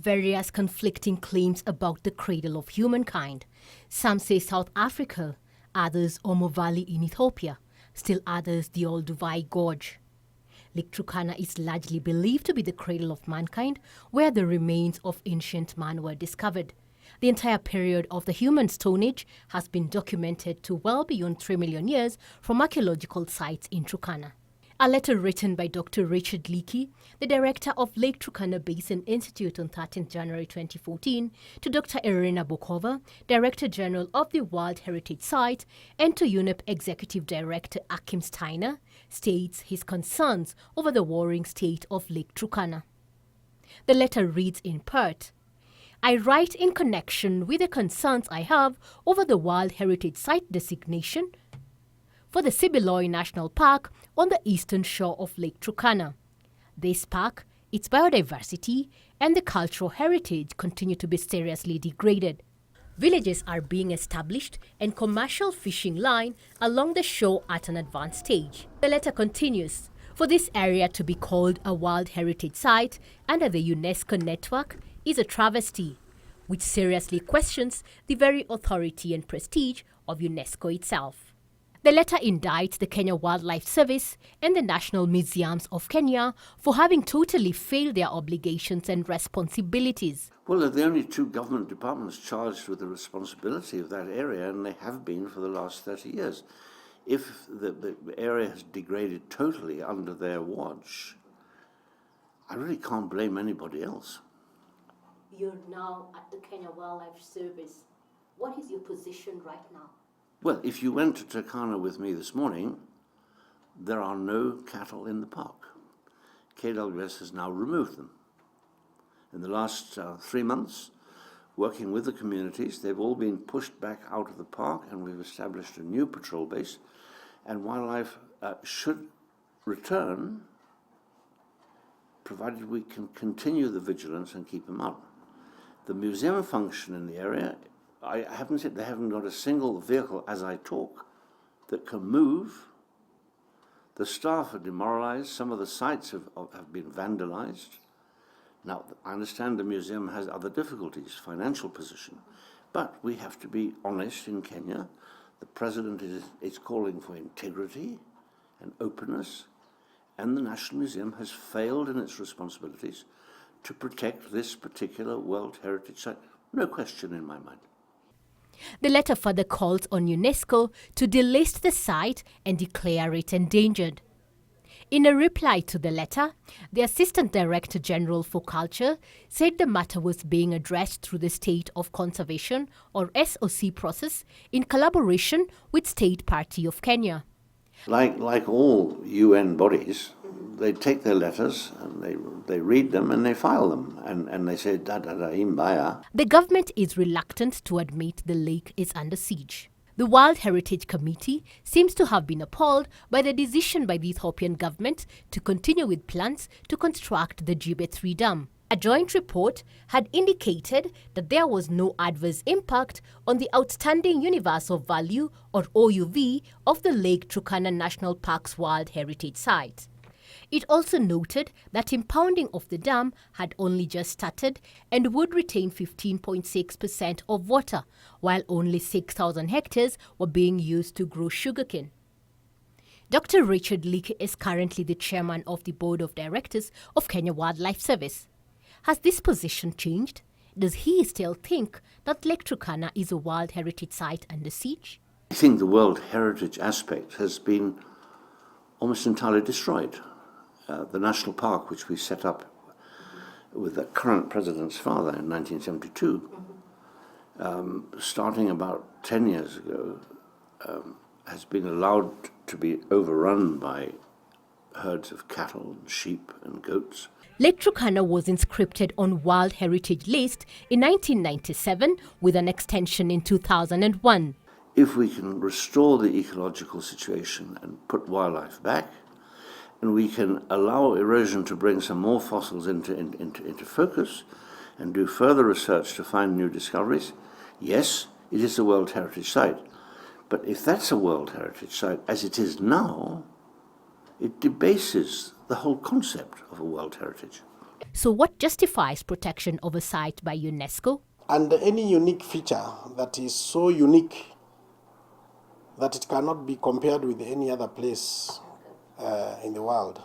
various conflicting claims about the cradle of humankind. Some say South Africa, others Omo Valley in Ethiopia, still others the Olduvai Gorge. Lake Turkana is largely believed to be the cradle of mankind, where the remains of ancient man were discovered. The entire period of the human Stone Age has been documented to well beyond 3 million years from archaeological sites in Turkana. A letter written by Dr. Richard Leakey, the director of Lake Turkana Basin Institute on 13 January 2014, to Dr. Irina Bokova, Director General of the World Heritage Site, and to UNEP Executive Director Akim Steiner, states his concerns over the worrying state of Lake Turkana. The letter reads in part, "I write in connection with the concerns I have over the World Heritage Site designation for the Sibiloy National Park on the eastern shore of Lake Turkana. This park, its biodiversity, and the cultural heritage continue to be seriously degraded. Villages are being established and commercial fishing line along the shore at an advanced stage." The letter continues, "For this area to be called a World Heritage Site under the UNESCO network is a travesty, which seriously questions the very authority and prestige of UNESCO itself." The letter indicts the Kenya Wildlife Service and the National Museums of Kenya for having totally failed their obligations and responsibilities. Well, they're the only two government departments charged with the responsibility of that area, and they have been for the last 30 years. If the area has degraded totally under their watch, I really can't blame anybody else. You're now at the Kenya Wildlife Service. What is your position right now? Well, if you went to Turkana with me this morning, there are no cattle in the park. KWS has now removed them. In the last 3 months, working with the communities, they've all been pushed back out of the park, and we've established a new patrol base, and wildlife should return, provided we can continue the vigilance and keep them out. The museum function in the area, I haven't said they haven't got a single vehicle as I talk that can move. The staff are demoralized. Some of the sites have been vandalized. Now, I understand the museum has other difficulties, financial position, but we have to be honest in Kenya. The president is calling for integrity and openness, and the National Museum has failed in its responsibilities to protect this particular World Heritage Site. No question in my mind. The letter further calls on UNESCO to delist the site and declare it endangered. In a reply to the letter, the Assistant Director General for Culture said the matter was being addressed through the State of Conservation, or SOC process, in collaboration with State Party of Kenya. Like all UN bodies, they take their letters and they read them and they file them and they say imbaya. The government is reluctant to admit the lake is under siege. The World Heritage Committee seems to have been appalled by the decision by the Ethiopian government to continue with plans to construct the Jibe 3 Dam. A joint report had indicated that there was no adverse impact on the outstanding universal value, or OUV, of the Lake Turkana National Park's World Heritage Site. It also noted that impounding of the dam had only just started and would retain 15.6% of water, while only 6,000 hectares were being used to grow sugarcane. Dr. Richard Leakey is currently the chairman of the board of directors of Kenya Wildlife Service. Has this position changed? Does he still think that Lake Turkana is a World Heritage Site under siege? I think the World Heritage aspect has been almost entirely destroyed. The national park, which we set up with the current president's father in 1972, starting about 10 years ago, has been allowed to be overrun by herds of cattle, sheep and goats. Lake Turkana was inscripted on World Heritage List in 1997 with an extension in 2001. If we can restore the ecological situation and put wildlife back, and we can allow erosion to bring some more fossils into focus and do further research to find new discoveries, yes, it is a World Heritage Site. But if that's a World Heritage Site, as it is now, it debases the whole concept of a World Heritage. So what justifies protection of a site by UNESCO? And any unique feature that is so unique that it cannot be compared with any other place in the world.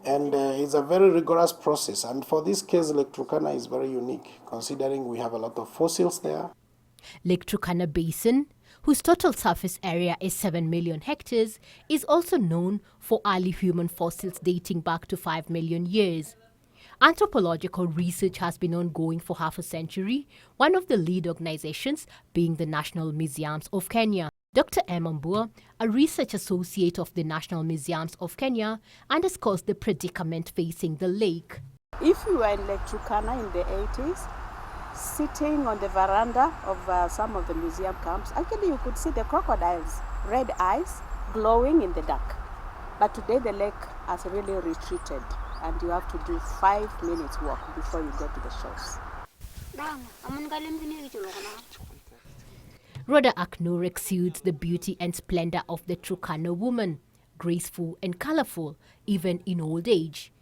And it's a very rigorous process. And for this case, Lake Turkana is very unique, considering we have a lot of fossils there. Lake Turkana Basin, whose total surface area is 7 million hectares, is also known for early human fossils dating back to 5 million years. Anthropological research has been ongoing for half a century, one of the lead organizations being the National Museums of Kenya. Dr. Mbua, a research associate of the National Museums of Kenya, underscores the predicament facing the lake. If you were in Lake Turkana in the 80s, sitting on the veranda of some of the museum camps, actually you could see the crocodiles, red eyes, glowing in the dark. But today the lake has really retreated, and you have to do 5 minutes walk before you go to the shores. Rhoda Aknur exudes the beauty and splendor of the Turkana woman, graceful and colorful, even in old age.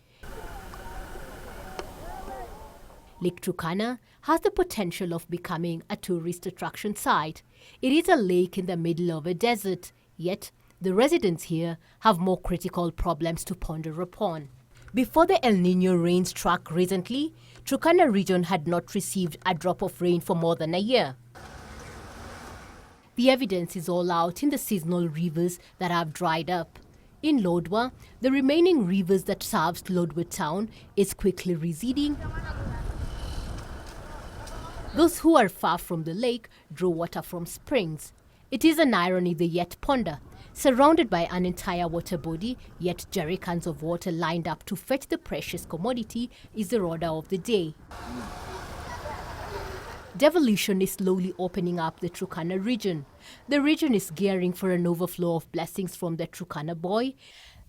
Lake Turkana has the potential of becoming a tourist attraction site. It is a lake in the middle of a desert, yet the residents here have more critical problems to ponder upon. Before the El Nino rains struck recently, Turkana region had not received a drop of rain for more than a year. The evidence is all out in the seasonal rivers that have dried up. In Lodwar, the remaining rivers that serves Lodwar town is quickly receding. Those who are far from the lake draw water from springs. It is an irony they yet ponder. Surrounded by an entire water body, yet jerrycans of water lined up to fetch the precious commodity is the order of the day. Devolution is slowly opening up the Turkana region. The region is gearing for an overflow of blessings from the Turkana boy.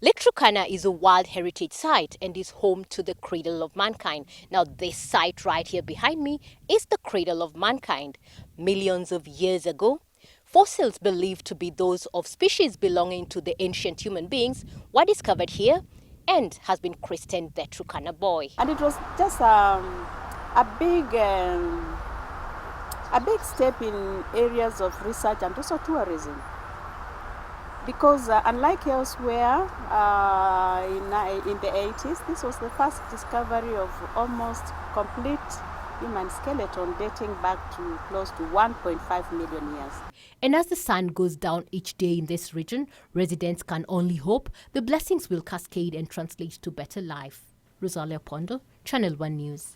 Lake Turkana is a World Heritage Site and is home to the cradle of mankind. Now this site right here behind me is the cradle of mankind. Millions of years ago, fossils believed to be those of species belonging to the ancient human beings were discovered here and has been christened the Turkana boy. And it was just a big step in areas of research and also tourism. Because unlike elsewhere in the 80s, this was the first discovery of almost complete human skeleton dating back to close to 1.5 million years. And as the sun goes down each day in this region, residents can only hope the blessings will cascade and translate to better life. Rosalia Opondo, Channel 1 News.